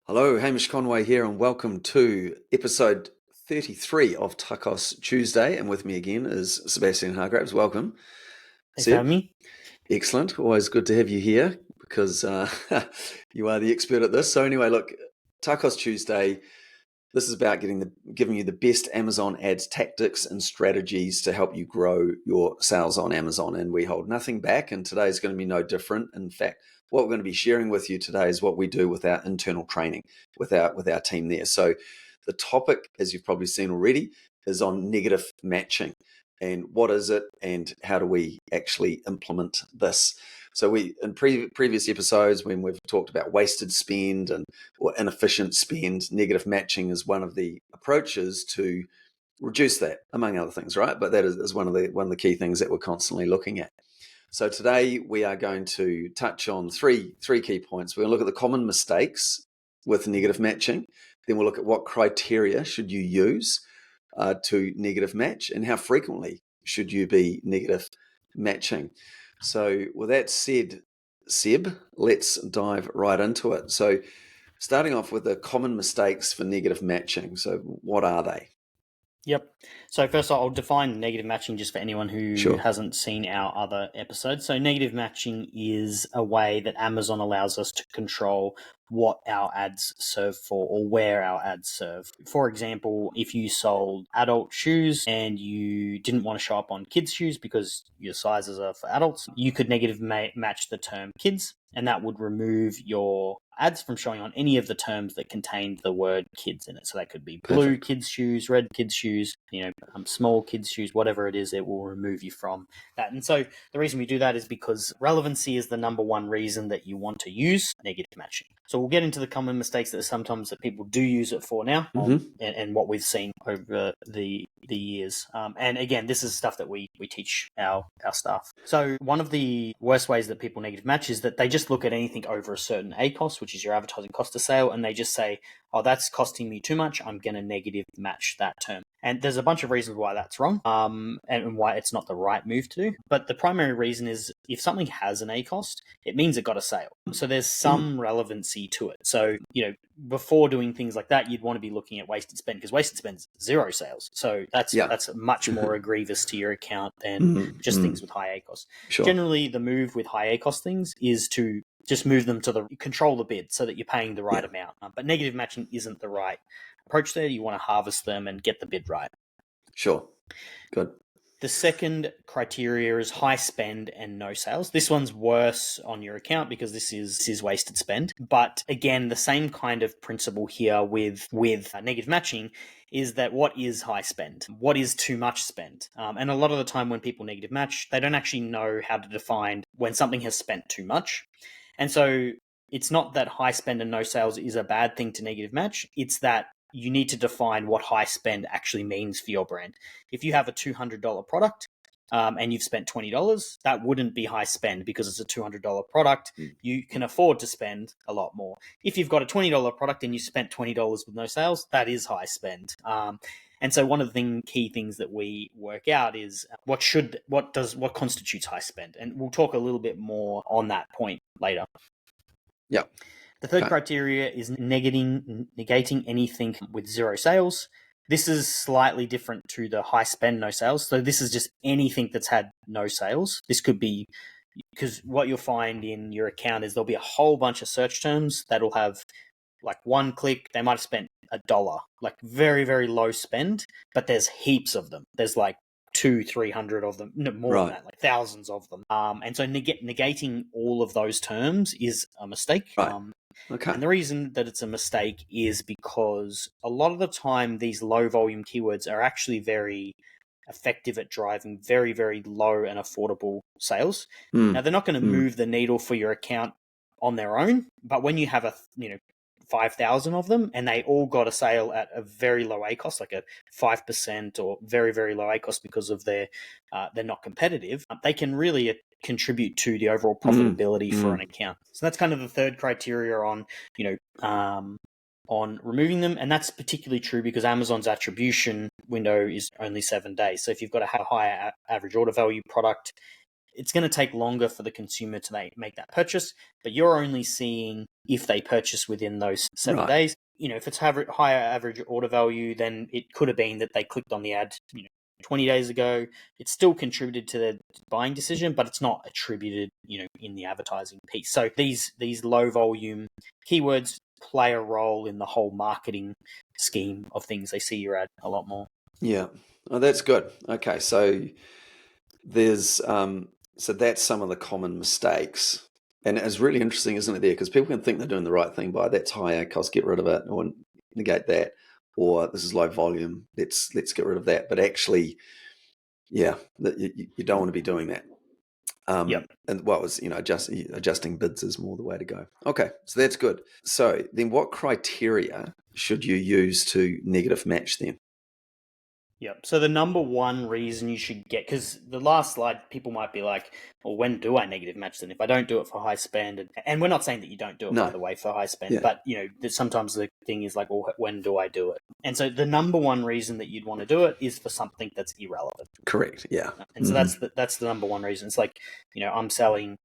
Hello, Hamish Conway here, and welcome to episode 33 of TACOS Tuesday. And with me again is Sebastian Hargraves. Welcome. Thanks for Seb. having me. Excellent. Always good to have you here because you are the expert at this. So anyway, look, TACOS Tuesday, this is about giving you the best Amazon ads tactics and strategies to help you grow your sales on Amazon. And we hold nothing back, and today is going to be no different. In fact, what we're going to be sharing with you today is what we do with our internal training, with our team there. So the topic, as you've probably seen already, is on negative matching. And what is it, and how do we actually implement this? So we, in previous episodes, when we've talked about wasted spend or inefficient spend, negative matching is one of the approaches to reduce that, among other things, right? But that is one of the key things that we're constantly looking at. So today we are going to touch on three key points. We're going to look at the common mistakes with negative matching. Then we'll look at what criteria should you use to negative match, and how frequently should you be negative matching. So with that said, Seb, let's dive right into it. So starting off with the common mistakes for negative matching. So what are they? Yep. So first I'll define negative matching just for anyone who Sure. hasn't seen our other episodes. So negative matching is a way that Amazon allows us to control what our ads serve for or where our ads serve. For example, if you sold adult shoes and you didn't want to show up on kids' shoes because your sizes are for adults, you could negative match the term kids, and that would remove your ads from showing on any of the terms that contained the word kids in it. So that could be blue Perfect. kids shoes, red kids shoes, small kids shoes, whatever it is, it will remove you from that. And so the reason we do that is because relevancy is the number one reason that you want to use negative matching. So we'll get into the common mistakes that sometimes that people do use it for now, and what we've seen over the years. And again, this is stuff that we teach our staff. So one of the worst ways that people negative match is that they just look at anything over a certain ACOS, which is your advertising cost of sale, and they just say, oh, that's costing me too much, I'm going to negative match that term. And there's a bunch of reasons why that's wrong, and why it's not the right move to do. But the primary reason is if something has an ACOS, it means it got a sale. So there's some relevancy to it. So, before doing things like that, you'd want to be looking at wasted spend, because wasted spend is zero sales. So that's much more egregious to your account than just things with high ACOS. Sure. Generally, the move with high ACOS things is to just move them to control the bid so that you're paying the right amount. But negative matching isn't the right approach there. You want to harvest them and get the bid right. Sure. Good. The second criteria is high spend and no sales. This one's worse on your account because this is wasted spend. But again, the same kind of principle here with negative matching is that what is high spend? What is too much spend? And a lot of the time when people negative match, they don't actually know how to define when something has spent too much. And so it's not that high spend and no sales is a bad thing to negative match. It's that you need to define what high spend actually means for your brand. If you have a $200 product and you've spent $20, that wouldn't be high spend because it's a $200 product. You can afford to spend a lot more. If you've got a $20 product and you spent $20 with no sales, that is high spend. And so one of the key things that we work out is what constitutes high spend. And we'll talk a little bit more on that point later. Yeah. The third criteria is negating anything with zero sales. This is slightly different to the high spend, no sales. So this is just anything that's had no sales. This could be, because what you'll find in your account is there'll be a whole bunch of search terms that'll have like one click. They might have spent $1, like very, very low spend, but there's heaps of them. There's like 200-300 of them, no, more than that, like thousands of them. And so negating all of those terms is a mistake. Right. Okay. And the reason that it's a mistake is because a lot of the time these low volume keywords are actually very effective at driving very, very low and affordable sales. Now, they're not going to move the needle for your account on their own, but when you have 5,000 of them and they all got a sale at a very low ACOS, like a 5% or very, very low ACOS because of they're not competitive, they can really contribute to the overall profitability for an account. So that's kind of the third criteria on removing them. And that's particularly true because Amazon's attribution window is only 7 days. So if you've got a higher average order value product, it's going to take longer for the consumer to make that purchase, but you're only seeing if they purchase within those 7 Right. days. If it's higher average order value, then it could have been that they clicked on the ad 20 days ago. It still contributed to their buying decision, but it's not attributed in the advertising piece. So these low volume keywords play a role in the whole marketing scheme of things. They see your ad a lot more. Yeah. Oh, that's good. Okay, so there's so that's some of the common mistakes, and it's really interesting, isn't it? There, because people can think they're doing the right thing by that's high cost, get rid of it, or negate that, or this is low volume, let's get rid of that. But actually, yeah, you don't want to be doing that. Yep. And what was adjusting bids is more the way to go. Okay, so that's good. So then, what criteria should you use to negative match then? Yep. So the number one reason you should get, because the last slide, people might be like, well, when do I negative match them? If I don't do it for high spend, and we're not saying that you don't do it, by the way, for high spend, but sometimes the thing is like, well, when do I do it? And so the number one reason that you'd want to do it is for something that's irrelevant. Correct. Yeah. And so that's the number one reason. It's like, I'm selling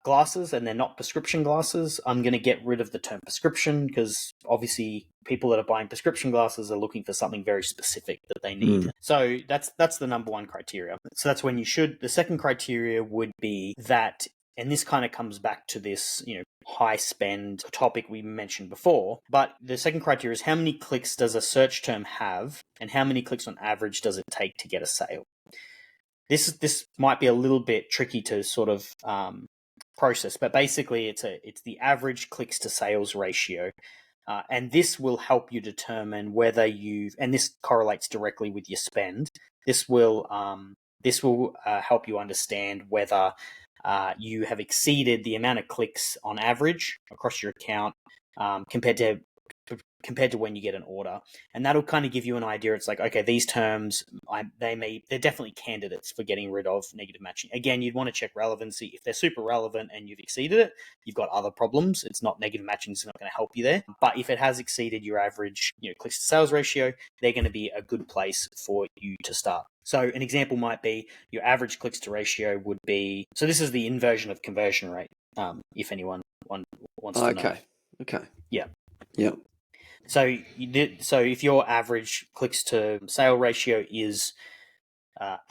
glasses and they're not prescription glasses. I'm going to get rid of the term prescription because obviously people that are buying prescription glasses are looking for something very specific that they need. So that's the number one criteria. So that's when you should. The second criteria would be that, and this kind of comes back to this, high spend topic we mentioned before, but the second criteria is how many clicks does a search term have and how many clicks on average does it take to get a sale? This might be a little bit tricky to sort of process, but basically it's the average clicks to sales ratio, and this will help you determine whether and this correlates directly with your spend. This will help you understand whether you have exceeded the amount of clicks on average across your account compared to when you get an order, and that'll kind of give you an idea. It's like, okay, these terms, they're definitely candidates for getting rid of negative matching. Again, you'd want to check relevancy. If they're super relevant and you've exceeded it, you've got other problems. It's not negative matching, it's not going to help you there. But if it has exceeded your average clicks to sales ratio, they're going to be a good place for you to start. So an example might be your average clicks to ratio would be, so this is the inversion of conversion rate, if anyone wants to know. Okay. Yeah. Yeah. So if your average clicks to sale ratio is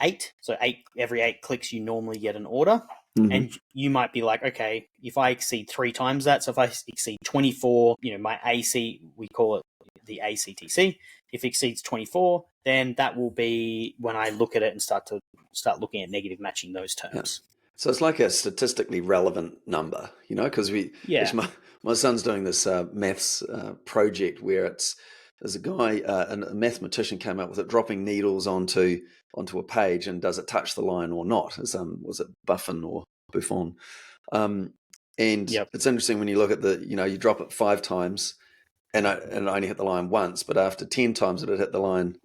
8, so every 8 clicks you normally get an order, and you might be like, okay, if I exceed 3 times that, so if I exceed 24, my AC, we call it the ACTC. If it exceeds 24, then that will be when I look at it and start looking at negative matching those terms. Yeah. So it's like a statistically relevant number, because my son's doing this maths project where there's a guy, a mathematician came up with it, dropping needles onto a page, and does it touch the line or not? Was it Buffon or Buffon? It's interesting when you look at you drop it 5 times, and I only hit the line once, but after 10 times it had hit the line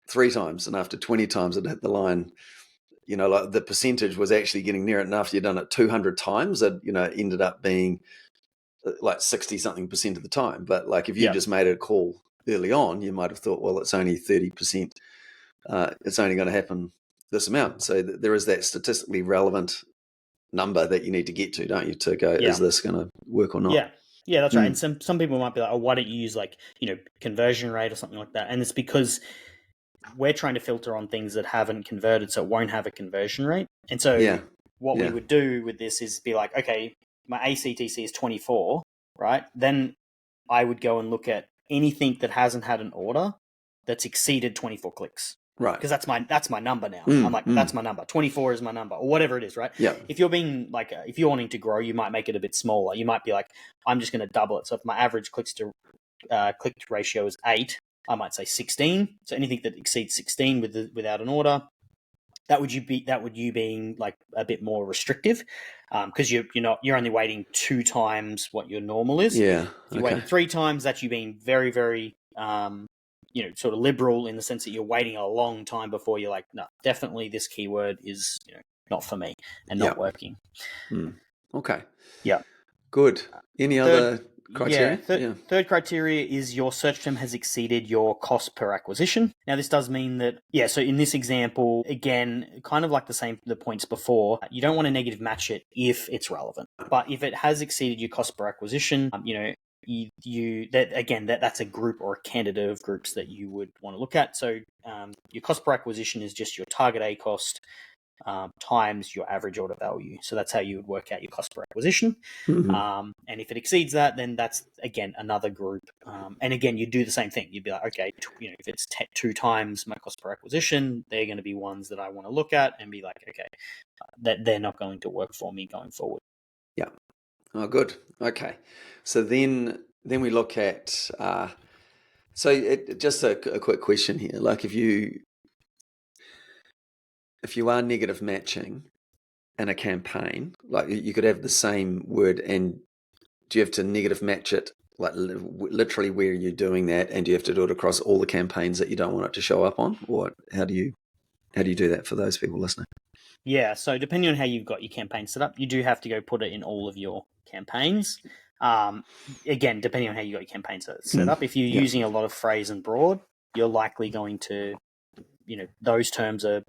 3 times, and after 20 times it hit the line. Like the percentage was actually getting near it enough. You'd done it 200 times, it ended up being like 60-something% of the time. But like if you just made a call early on, you might have thought, well, it's only 30%. It's only going to happen this amount. So there is that statistically relevant number that you need to get to, don't you, to go, is this going to work or not? Yeah, that's right. And some people might be like, oh, why don't you use conversion rate or something like that? And it's because we're trying to filter on things that haven't converted, so it won't have a conversion rate. And so what we would do with this is be like, okay, my ACTC is 24, right? Then I would go and look at anything that hasn't had an order that's exceeded 24 clicks. Right. Because that's my number now. I'm like, that's my number. 24 is my number, or whatever it is, right? Yeah. If you're being like, if you're wanting to grow, you might make it a bit smaller. You might be like, I'm just going to double it. So if my average click ratio is 8, I might say 16. So anything that exceeds 16 without an order, that would you being like a bit more restrictive, because you're only waiting 2 times what your normal is. Yeah. If you're waiting 3 times, that's you being very, very sort of liberal in the sense that you're waiting a long time before you're like, no, definitely this keyword is not for me and not working. Okay. Yeah. Good. Any other criteria? Third criteria is your search term has exceeded your cost per acquisition. Now, this does mean that, so in this example, again, kind of like the points before, you don't want to negative match it if it's relevant. But if it has exceeded your cost per acquisition, that's a group or a candidate of groups that you would want to look at. So your cost per acquisition is just your target ACost times your average order value. So that's how you would work out your cost per acquisition. Mm-hmm. And if it exceeds that, then that's, again, another group. And again, you do the same thing. You'd be like, okay, if it's 2 times my cost per acquisition, they're going to be ones that I want to look at and be like, okay, that they're not going to work for me going forward. Yeah. Oh, good. Okay. So then we look at, just a quick question here. Like if you are negative matching in a campaign, like you could have the same word, and do you have to negative match it like literally where you're doing that, and do you have to do it across all the campaigns that you don't want it to show up on, or how do you do that for those people listening? Yeah, so depending on how you've got your campaign set up, you do have to go put it in all of your campaigns. Again, depending on how you got your campaign set up, if you're using a lot of phrase and broad, you're likely going to, those terms are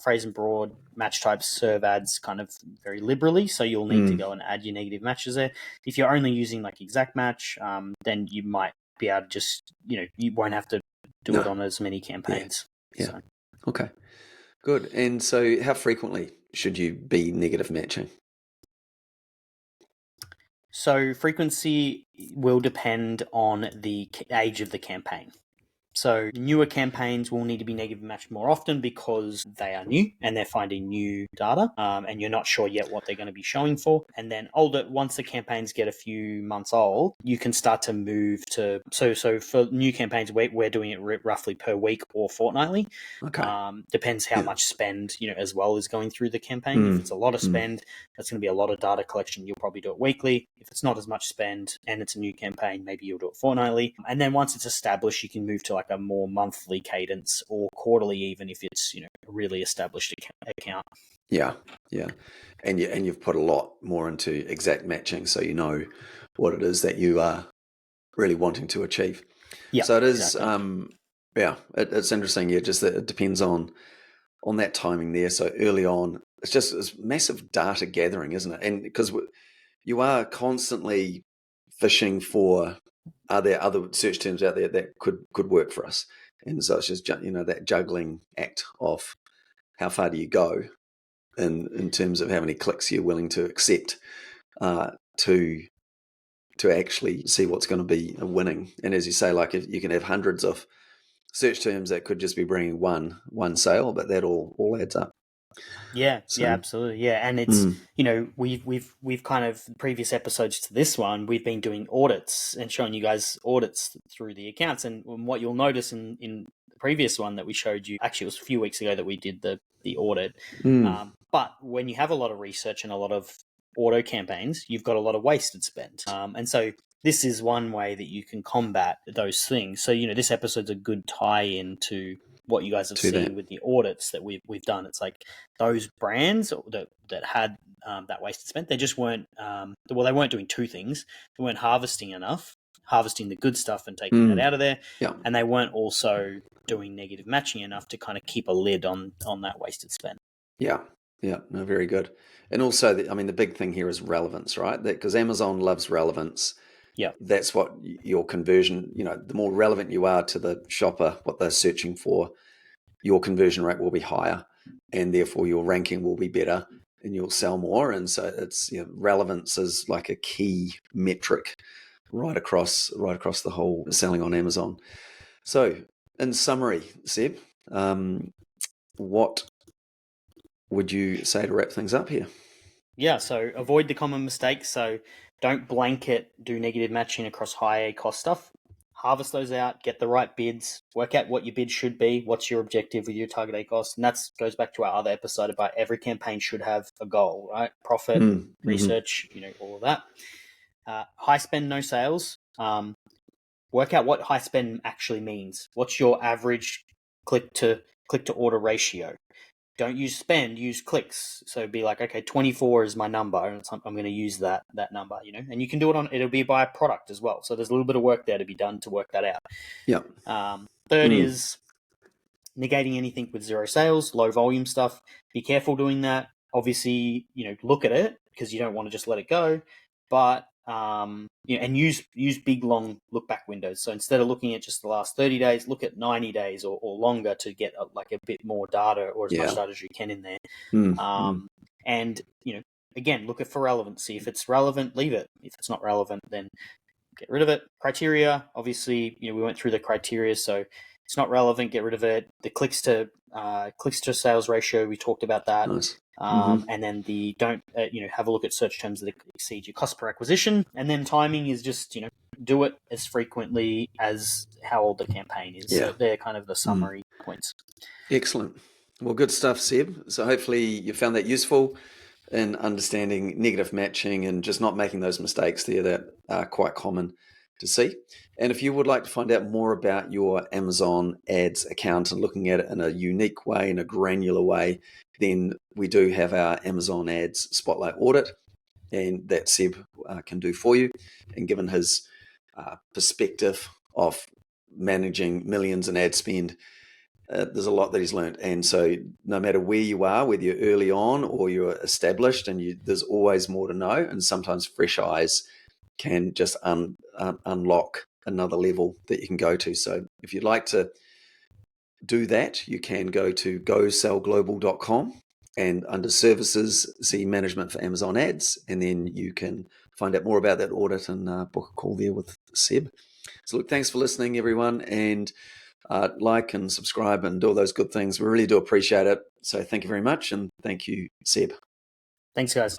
phrase and broad, match types serve ads kind of very liberally, so you'll need to go and add your negative matches there. If you're only using like exact match, then you might be able to just, you won't have to do it on as many campaigns. Yeah. So. Okay. Good. And so how frequently should you be negative matching? So frequency will depend on the age of the campaign. So newer campaigns will need to be negative matched more often because they are new and they're finding new data, and you're not sure yet what they're going to be showing for. And then once the campaigns get a few months old, you can start to move to, so for new campaigns, we're doing it roughly per week or fortnightly. Okay. Depends how much spend, as well is going through the campaign. If it's a lot of spend, that's going to be a lot of data collection. You'll probably do it weekly. If it's not as much spend and it's a new campaign, maybe you'll do it fortnightly. And then once it's established, you can move to like a more monthly cadence or quarterly, even if it's, a really established account. Yeah. And you've put a lot more into exact matching, so you know what it is that you are really wanting to achieve. Yeah. So it is, exactly. It's interesting. Yeah, just that it depends on that timing there. So early on, it's massive data gathering, isn't it? And because you are constantly fishing for, are there other search terms out there that could work for us? And so it's just, that juggling act of how far do you go in terms of how many clicks you're willing to accept to actually see what's going to be winning. And as you say, like if you can have hundreds of search terms that could just be bringing one sale, but that all adds up. Yeah, absolutely. Yeah. And it's, we've kind of, previous episodes to this one, we've been doing audits and showing you guys audits through the accounts. And what you'll notice in the previous one that we showed you, actually it was a few weeks ago that we did the audit. But when you have a lot of research and a lot of auto campaigns, you've got a lot of wasted spend. And so this is one way that you can combat those things. So, this episode's a good tie-in to what you guys have seen with the audits that we've done. It's like those brands that had that wasted spend, they just weren't, they weren't doing two things. They weren't harvesting the good stuff and taking that out of there. Yeah. And they weren't also doing negative matching enough to kind of keep a lid on that wasted spend. Yeah. No, very good. And also, the big thing here is relevance, right? Because Amazon loves relevance. Yeah. That's what your conversion, the more relevant you are to the shopper, what they're searching for, your conversion rate will be higher, and therefore your ranking will be better and you'll sell more. And so it's, relevance is like a key metric right across the whole selling on Amazon. So in summary, Seb, what would you say to wrap things up here? Yeah, so avoid the common mistakes. So don't blanket do negative matching across high cost stuff. Harvest those out, get the right bids, work out what your bid should be, what's your objective with your target ACoS. And that goes back to our other episode about every campaign should have a goal, right? Profit, research, all of that. High spend, no sales. Work out what high spend actually means. What's your average click to order ratio? don't use spend, use clicks. So be like, okay, 24 is my number, and I'm going to use that number, and you can do it it'll be by product as well. So there's a little bit of work there to be done to work that out. Yeah. Third is negating anything with zero sales, low volume stuff. Be careful doing that. Obviously, look at it because you don't want to just let it go, but and use big long look back windows. So instead of looking at just the last 30 days, look at 90 days or longer to get a bit more data, or as much data as you can in there. And again, look at for relevancy. If it's relevant, leave it. If it's not relevant, then get rid of it. Criteria, obviously, we went through the criteria, so it's not relevant, get rid of it. The clicks to sales ratio, we talked about that. Nice. And then have a look at search terms that exceed your cost per acquisition. And then timing is just, do it as frequently as how old the campaign is. So they're kind of the summary points. Excellent. Well, good stuff, Seb. So hopefully you found that useful in understanding negative matching and just not making those mistakes there that are quite common to see. And if you would like to find out more about your Amazon ads account and looking at it in a unique way, in a granular way, then we do have our Amazon ads spotlight audit, and that Seb can do for you. And given his perspective of managing millions in ad spend, there's a lot that he's learned. And so no matter where you are, whether you're early on or you're established, and there's always more to know. And sometimes fresh eyes can just unlock another level that you can go to. So if you'd like to do that, you can go to gosellglobal.com and under services, see management for Amazon ads. And then you can find out more about that audit and book a call there with Seb. So look, thanks for listening, everyone. And like and subscribe and do all those good things. We really do appreciate it. So thank you very much. And thank you, Seb. Thanks, guys.